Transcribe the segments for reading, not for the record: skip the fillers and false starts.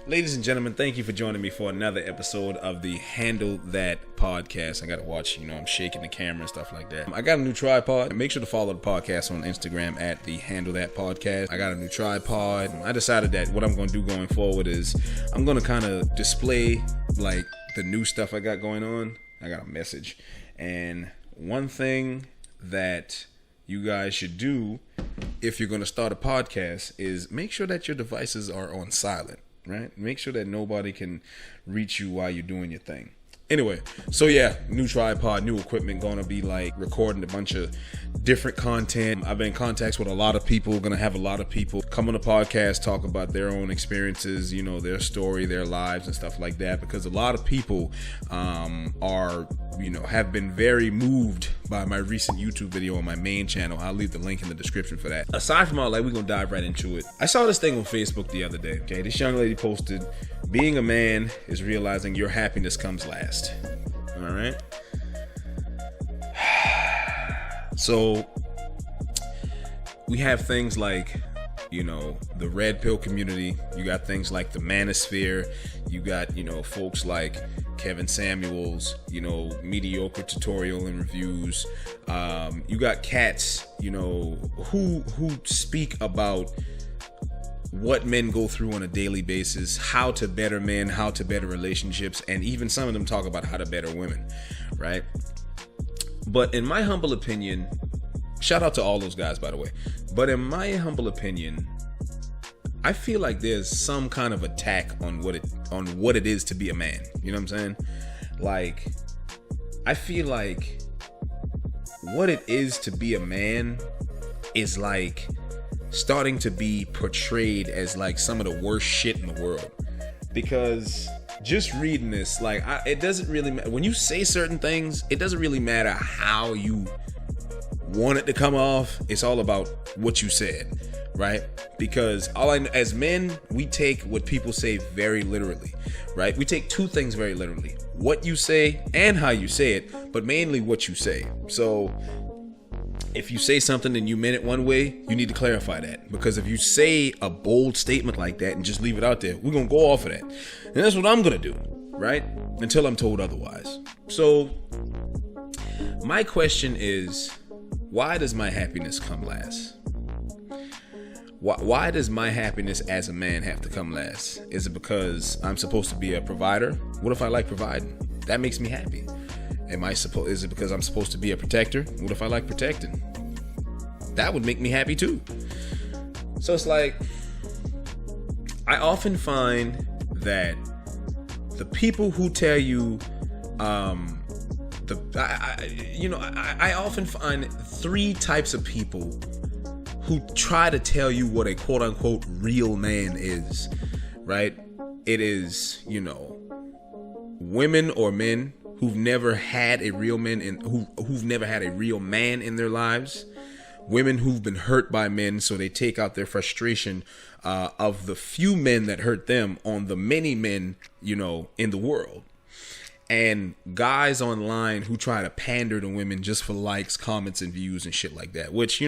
Ladies and gentlemen, thank you for joining me for another episode of the Handle That podcast. I gotta watch, I'm shaking the camera and stuff like that. I got a new tripod. Make sure to follow the podcast on Instagram at the Handle That podcast. I got a new tripod. I decided that what I'm gonna do going forward is I'm gonna kind of display like the new stuff I got going on. I got a message. And one thing that you guys should do if you're gonna start a podcast is make sure that your devices are on silent. Right? Make sure that nobody can reach you while you're doing your thing. Anyway, so yeah, new tripod, new equipment, gonna be like recording a bunch of different content. I've been in contacts with a lot of people, gonna have a lot of people come on the podcast, talk about their own experiences, their story, their lives and stuff like that, because a lot of people have been very moved by my recent YouTube video on my main channel. I'll leave the link in the description for that. Aside from all that, we're gonna dive right into it. I saw this thing on Facebook the other day. Okay, this young lady posted, being a man is realizing your happiness comes last. All right. So we have things like, the red pill community. You got things like the manosphere. You got, folks like Kevin Samuels, mediocre tutorial and reviews. You got cats, who speak about what men go through on a daily basis, how to better men, how to better relationships, and even some of them talk about how to better women, right? But in my humble opinion, shout out to all those guys, by the way, but in my humble opinion, I feel like there's some kind of attack on what it is to be a man. You know what I'm saying? Like, I feel like what it is to be a man is like starting to be portrayed as like some of the worst shit in the world. Because just reading this, it doesn't really matter when you say certain things. It doesn't really matter how you want it to come off. It's all about what you said, right? Because as men, we take what people say very literally, right? We take two things very literally: what you say and how you say it, but mainly what you say. So if you say something and you meant it one way, you need to clarify that. Because if you say a bold statement like that and just leave it out there, we're going to go off of that. And that's what I'm going to do, right? Until I'm told otherwise. So my question is, why does my happiness come last? Why does my happiness as a man have to come last? Is it because I'm supposed to be a provider? What if I like providing? That makes me happy. Is it because I'm supposed to be a protector? What if I like protecting? That would make me happy too. So it's like, I often find that the people who tell you, I often find three types of people who try to tell you what a quote unquote real man is, right? It is, women or men who've never had a real man and who've never had a real man in their lives. Women who've been hurt by men, so they take out their frustration of the few men that hurt them on the many men, in the world. And guys online who try to pander to women just for likes, comments, and views and shit like that, which,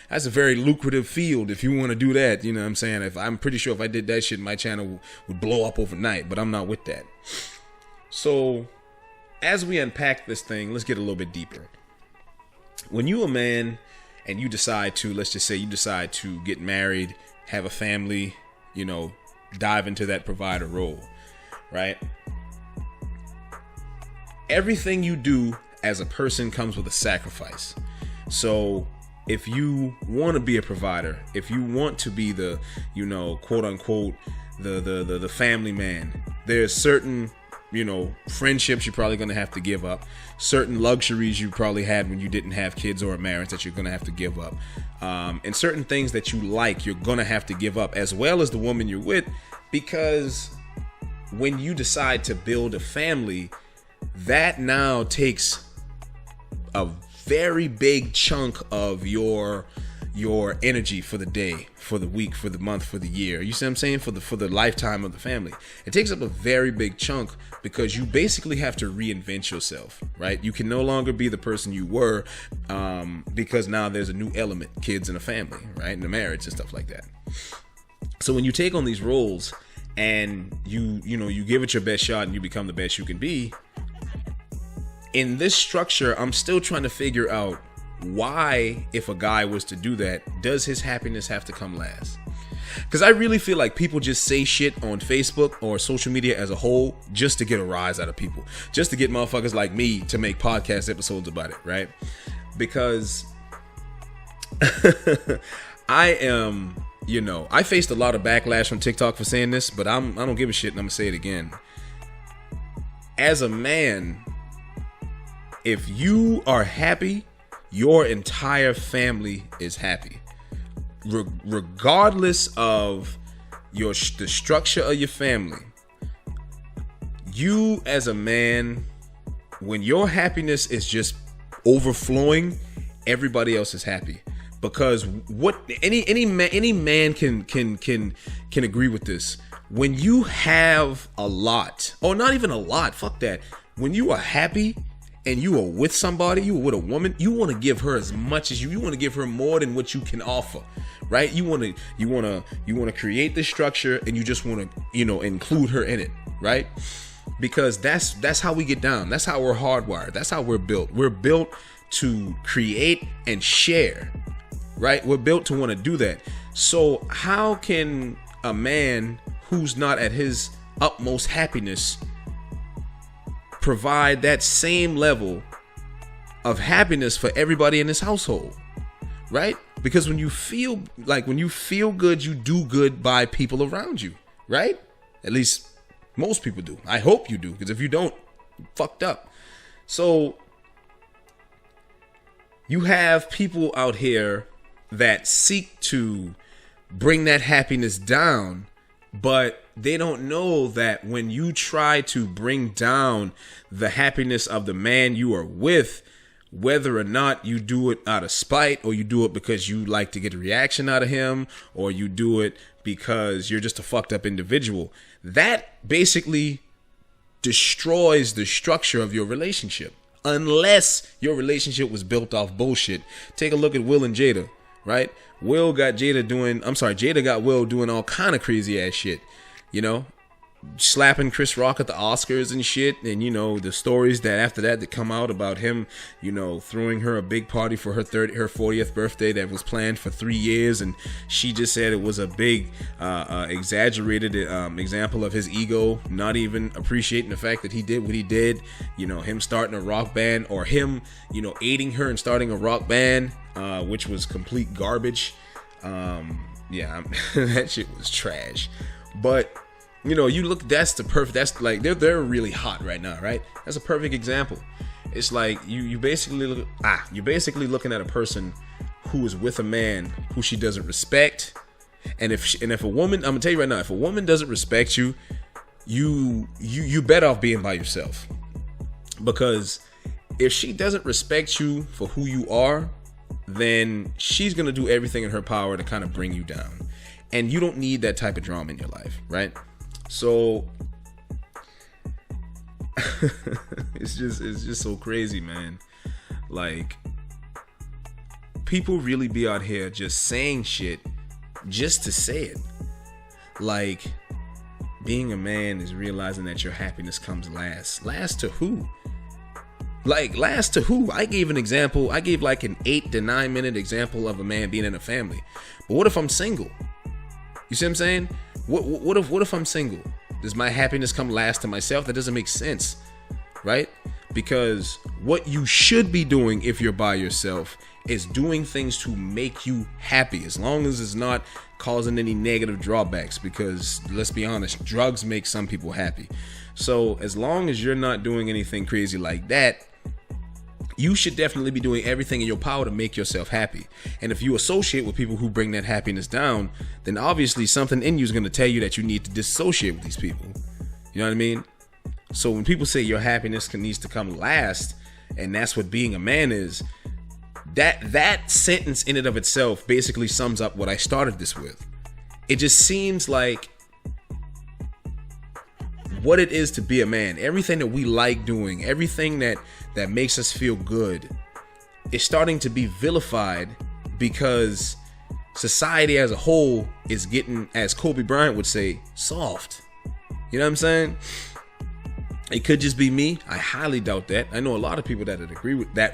that's a very lucrative field if you want to do that. You know what I'm saying? I'm pretty sure if I did that shit, my channel would blow up overnight, but I'm not with that. So as we unpack this thing, let's get a little bit deeper. When you're a man and you decide to, let's just say you decide to get married, have a family, dive into that provider role, right? Everything you do as a person comes with a sacrifice. So if you want to be a provider, if you want to be the, quote unquote, the family man, there's certain friendships you're probably going to have to give up, certain luxuries you probably had when you didn't have kids or a marriage that you're going to have to give up, and certain things that you like you're going to have to give up, as well as the woman you're with, because when you decide to build a family, that now takes a very big chunk of your energy for the day, for the week, for the month, for the year. You see what I'm saying? For the lifetime of the family. It takes up a very big chunk because you basically have to reinvent yourself, right? You can no longer be the person you were because now there's a new element, kids and a family, right? And a marriage and stuff like that. So when you take on these roles, and you give it your best shot and you become the best you can be. In this structure, I'm still trying to figure out why, if a guy was to do that, does his happiness have to come last? Because I really feel like people just say shit on Facebook or social media as a whole just to get a rise out of people, just to get motherfuckers like me to make podcast episodes about it, right? Because I am, I faced a lot of backlash from TikTok for saying this, but I don't give a shit, and I'm gonna say it again. As a man, if you are happy, your entire family is happy. Regardless of the structure of your family, you as a man, when your happiness is just overflowing, everybody else is happy. Because what any man can agree with this. When you have a lot, or not even a lot, fuck that. When you are happy and you are with somebody, you are with a woman, you want to give her as much as you want to give her more than what you can offer, right? You want to create this structure, and you just want to, include her in it, right? Because that's how we get down. That's how we're hardwired. That's how we're built. We're built to create and share, right? We're built to want to do that. So how can a man who's not at his utmost happiness provide that same level of happiness for everybody in his household, right? Because when you feel good, you do good by people around you, right? At least most people do. I hope you do, because if you don't, you're fucked up. So you have people out here that seek to bring that happiness down, but they don't know that when you try to bring down the happiness of the man you are with, whether or not you do it out of spite, or you do it because you like to get a reaction out of him, or you do it because you're just a fucked up individual, that basically destroys the structure of your relationship. Unless your relationship was built off bullshit. Take a look at Will and Jada, right? Jada got Will doing all kind of crazy ass shit, slapping Chris Rock at the Oscars and shit. And the stories that after that come out about him, throwing her a big party for her 40th birthday that was planned for 3 years, and she just said it was a big exaggerated example of his ego, not even appreciating the fact that he did what he did, him starting a rock band, or him aiding her and starting a rock band, which was complete garbage. That shit was trash. But you look, that's like they're really hot right now, right? That's a perfect example. It's like you're basically looking at a person who is with a man who she doesn't respect, and if a woman, I'm gonna tell you right now, if a woman doesn't respect you, you better off being by yourself. Because if she doesn't respect you for who you are, then she's gonna do everything in her power to kind of bring you down, and you don't need that type of drama in your life, right? So it's just so crazy, man. Like, people really be out here just saying shit just to say it. Like, being a man is realizing that your happiness comes last. Last to who? Like, last to who? I gave an example. I gave like an 8 to 9 minute example of a man being in a family. But what if I'm single? You see what I'm saying? What if I'm single? Does my happiness come last to myself? That doesn't make sense, right? Because what you should be doing if you're by yourself is doing things to make you happy, as long as it's not causing any negative drawbacks. Because let's be honest, drugs make some people happy. So as long as you're not doing anything crazy like that, you should definitely be doing everything in your power to make yourself happy. And if you associate with people who bring that happiness down, then obviously something in you is going to tell you that you need to dissociate with these people. You know what I mean? So when people say your happiness needs to come last, and that's what being a man is, that sentence in and of itself basically sums up what I started this with. It just seems like what it is to be a man, everything that we like doing, everything that makes us feel good, is starting to be vilified, because society as a whole is getting, as Kobe Bryant would say, soft. You know what I'm saying? It could just be me. I highly doubt that. I know a lot of people that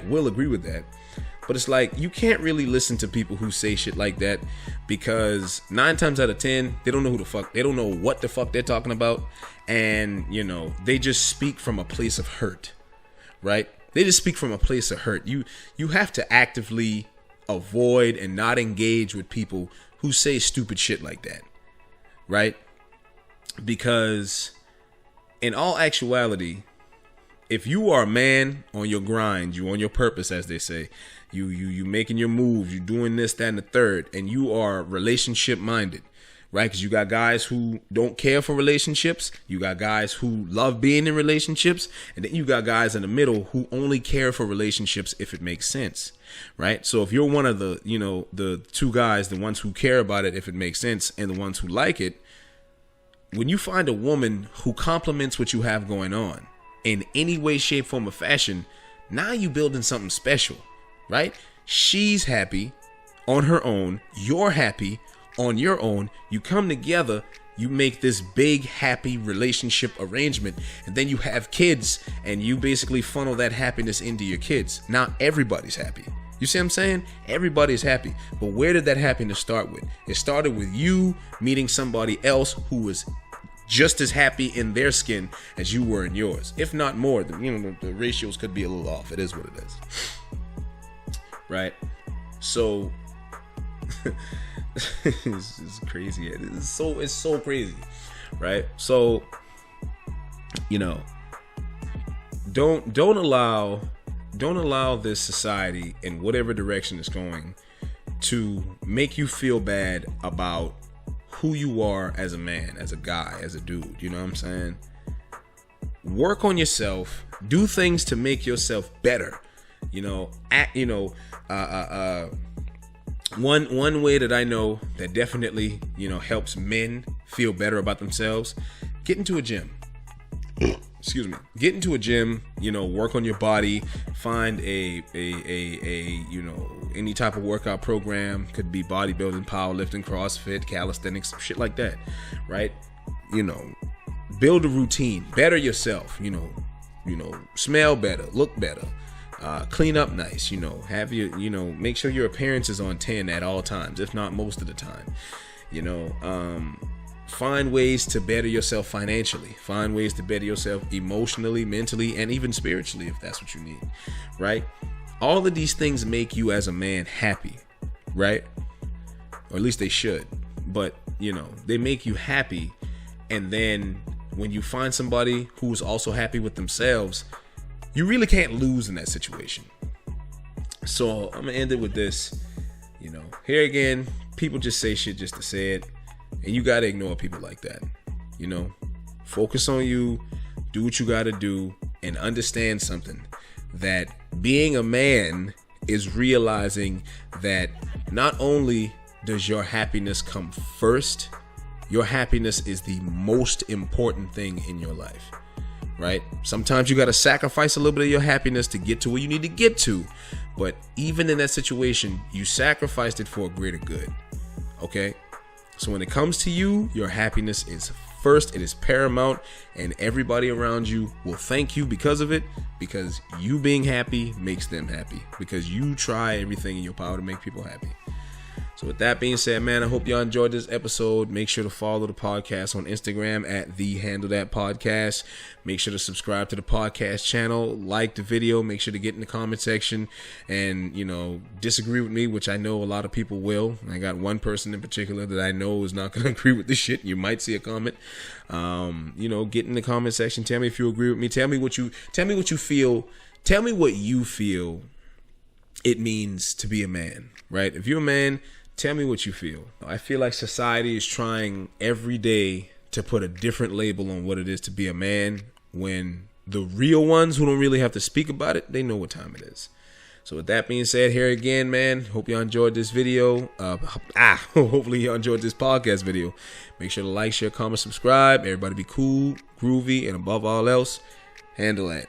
will agree with that. But it's like, you can't really listen to people who say shit like that, because 9 times out of 10, they don't know they don't know what the fuck they're talking about. And, you know, they just speak from a place of hurt, right? They just speak from a place of hurt. You have to actively avoid and not engage with people who say stupid shit like that, right? Because in all actuality, if you are a man on your grind, you on your purpose, as they say, you making your moves, you doing this, that, and the third, and you are relationship minded, right? Because you got guys who don't care for relationships, you got guys who love being in relationships, and then you got guys in the middle who only care for relationships if it makes sense, right? So if you're one of the, you know, the two guys, the ones who care about it if it makes sense, and the ones who like it, when you find a woman who complements what you have going on in any way, shape, form, or fashion, now you building something special, right? She's happy on her own, you're happy on your own, you come together, you make this big happy relationship arrangement, and then you have kids, and you basically funnel that happiness into your kids. Now everybody's happy. You see what I'm saying? Everybody's happy. But where did that happiness start with? It started with you meeting somebody else who was just as happy in their skin as you were in yours. If not more, the ratios could be a little off. It is what it is. Right? So it's crazy. It's so crazy. Right? So, you know, don't allow this society in whatever direction it's going to make you feel bad about who you are as a man, as a guy, as a dude. You know what I'm saying? Work on yourself. Do things to make yourself better. You know, one way that I know that definitely, you know, helps men feel better about themselves, get into a gym. Excuse me. Get into a gym, you know, work on your body, find a you know, any type of workout program. Could be bodybuilding, powerlifting, CrossFit, calisthenics, shit like that, right? You know, build a routine, better yourself, you know, smell better, look better, clean up nice, you know, have your, you know, make sure your appearance is on 10 at all times, if not most of the time, you know, find ways to better yourself financially. Find ways to better yourself emotionally, mentally, and even spiritually, if that's what you need, right? All of these things make you as a man happy, right? Or at least they should. But, you know, they make you happy. And then when you find somebody who's also happy with themselves, you really can't lose in that situation. So I'm going to end it with this. You know, here again, people just say shit just to say it. And you got to ignore people like that. You know, focus on you, do what you got to do, and understand something. That being a man is realizing that not only does your happiness come first, your happiness is the most important thing in your life, right? Sometimes you got to sacrifice a little bit of your happiness to get to where you need to get to. But even in that situation, you sacrificed it for a greater good, okay? So when it comes to you, your happiness is first, it is paramount, and everybody around you will thank you because of it, because you being happy makes them happy, because you try everything in your power to make people happy. So with that being said, man, I hope y'all enjoyed this episode. Make sure to follow the podcast on Instagram at @TheHandleThatPodcast. Make sure to subscribe to the podcast channel, like the video, make sure to get in the comment section and, you know, disagree with me, which I know a lot of people will. I got one person in particular that I know is not going to agree with this shit. You might see a comment. You know, get in the comment section. Tell me if you agree with me. Tell me what you feel. Tell me what you feel it means to be a man, right? If you're a man, tell me what you feel. I feel like society is trying every day to put a different label on what it is to be a man, when the real ones who don't really have to speak about it, they know what time it is. So with that being said, here again, man, hope y'all enjoyed this video. Hopefully y'all enjoyed this podcast video. Make sure to like, share, comment, subscribe. Everybody be cool, groovy, and above all else, handle that.